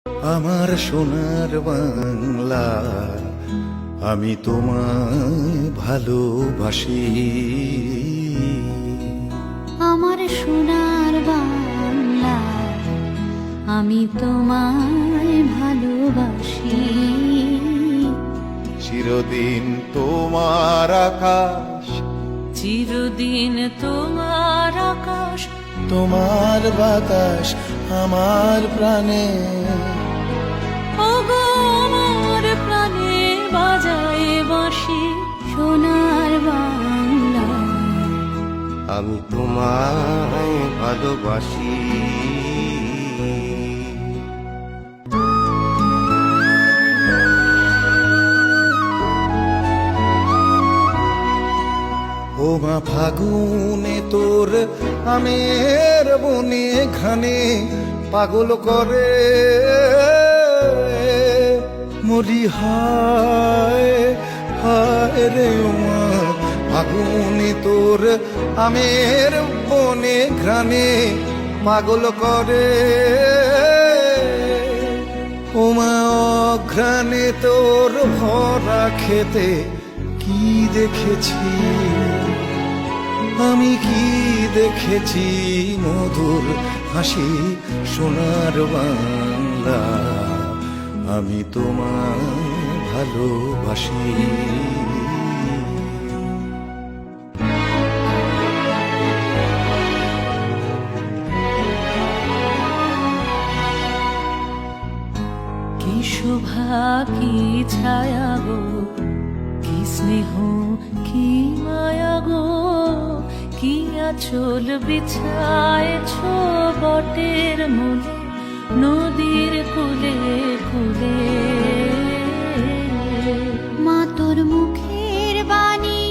আমার সোনার বাংলা, আমি তোমায় ভালোবাসি। আমার সোনার বাংলা, আমি তোমায় ভালোবাসি। চিরদিন তোমার আকাশ, চিরদিন তোমার আকাশ, তোমার বাতাস আমার প্রাণে। ওগো আমার প্রাণে বাজায় বাঁশি সোনার বাংলা। আমি তোমায় ভালোবাসি। ও মা ফাগুনে তোর আমের বনে ঘানে পাগল করে মরি, হায় হায় রে ও মা ফাগুনে তোর আমের বনে ঘ্রাণে পাগল করে। ও মা অঘ্রাণে তোর ভরা খেতে কি দেখেছি আমি, কি দেখেছি মধুর হাসি সোনার বাংলা। আমি তোমায় ভালোবাসি। কি শোভা কি ছায়া গো, কি স্নেহ কি মায়া গো, কি আঁচল বিছায়েছ বটের মূলে নদীর কূলে কূলে। মা তোর মুখের বাণী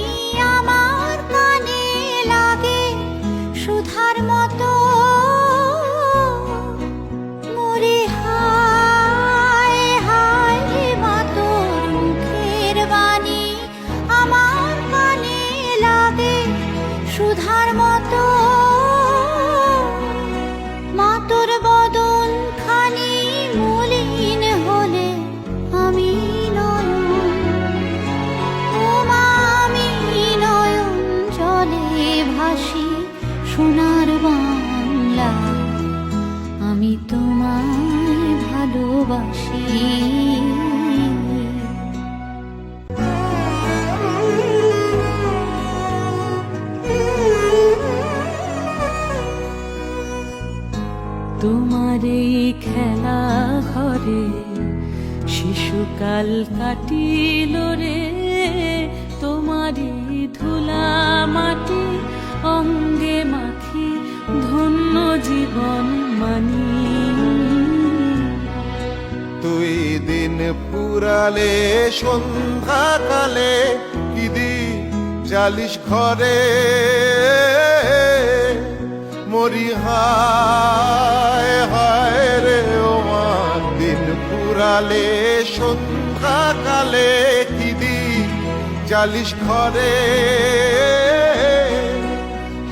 আমার কানে লাগে সুধার মতো। মরে হায় হায় রে মা তোর মুখের বাণী আমার কানে লাগে সুধার মতো। মা তোর বদন খানি মলিন হলে আমি নয়ন, ও মা আমি নয়ন জলে ভাসি সোনার বাংলা। আমি তোমায় ভালোবাসি। তোমার এই খেলা ঘরে শিশুকাল কাটিল রে, তোমারই ধুলা মাটি অঙ্গে মাখি ধন্য জীবন মানি। তুই দিন পুরালে সন্ধ্যাকালে কি দি জালিস ঘরে মরি, হায় হায় রে ও মা দিন পুরালে সন্ধ্যাকালে কি দি জালিস ঘরে।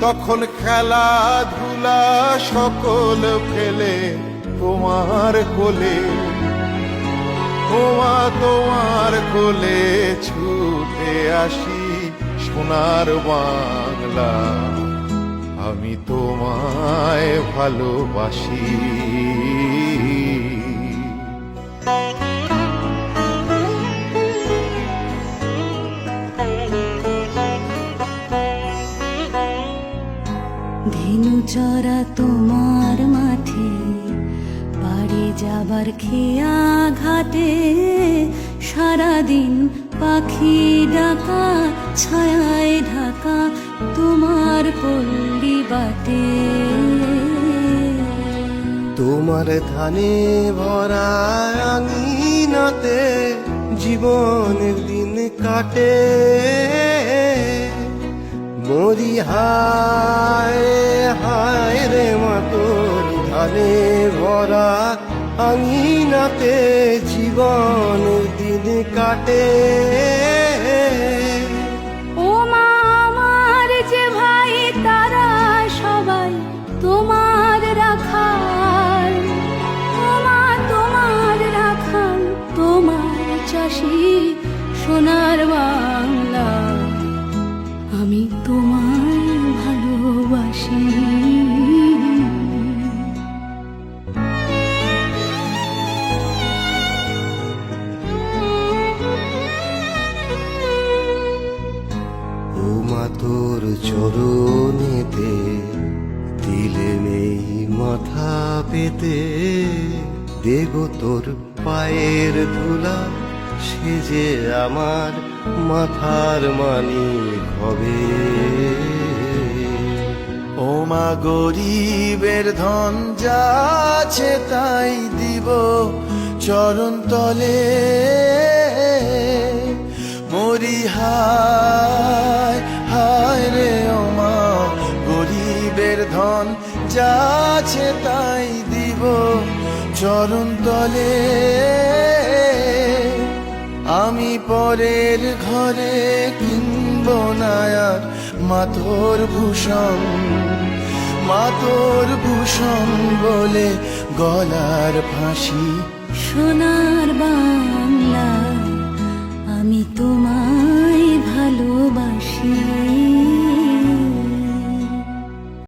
তখন খেলাধুলা সকল ফেলে তোমার কোলে, তোমার কোলে ছুটে আসি সোনার বাংলা। আমি তোমায় ভালোবাসি। ধেনু চরা তোমার মাঠে বাড়ি যাবার খেয়া ঘাটে, সারাদিন পাখি ডাকা ছায়ায় ঢাকা তোমার পল্লী বাটে। তোমার ধানে ভরা আঙিনাতে জীবনের দিন কাটে মরি, হায় হায় রে মা তোর ধানে ভরা আঙিনাতে জীবনের দিন কাটে। ও মা আমার যে ভাই তারা সবাই তোমার রাখাল, ও মা তোমার গো তোর পায়ের ধুলা সে যে আমার মাথার মানিক হবে। ও মা গরিবের ধন যা আছে তাই দিব চরণ তলে, মরি হায় হায় রে ও মা গরিবের ধন যা আছে তাই দিব চরণ তলে। আমি পরের ঘরে কিনব না আর মাতোর ভূষণ, মাতোর ভূষণ বলে গলার ফাঁসি। সোনার বাংলা আমি তুমি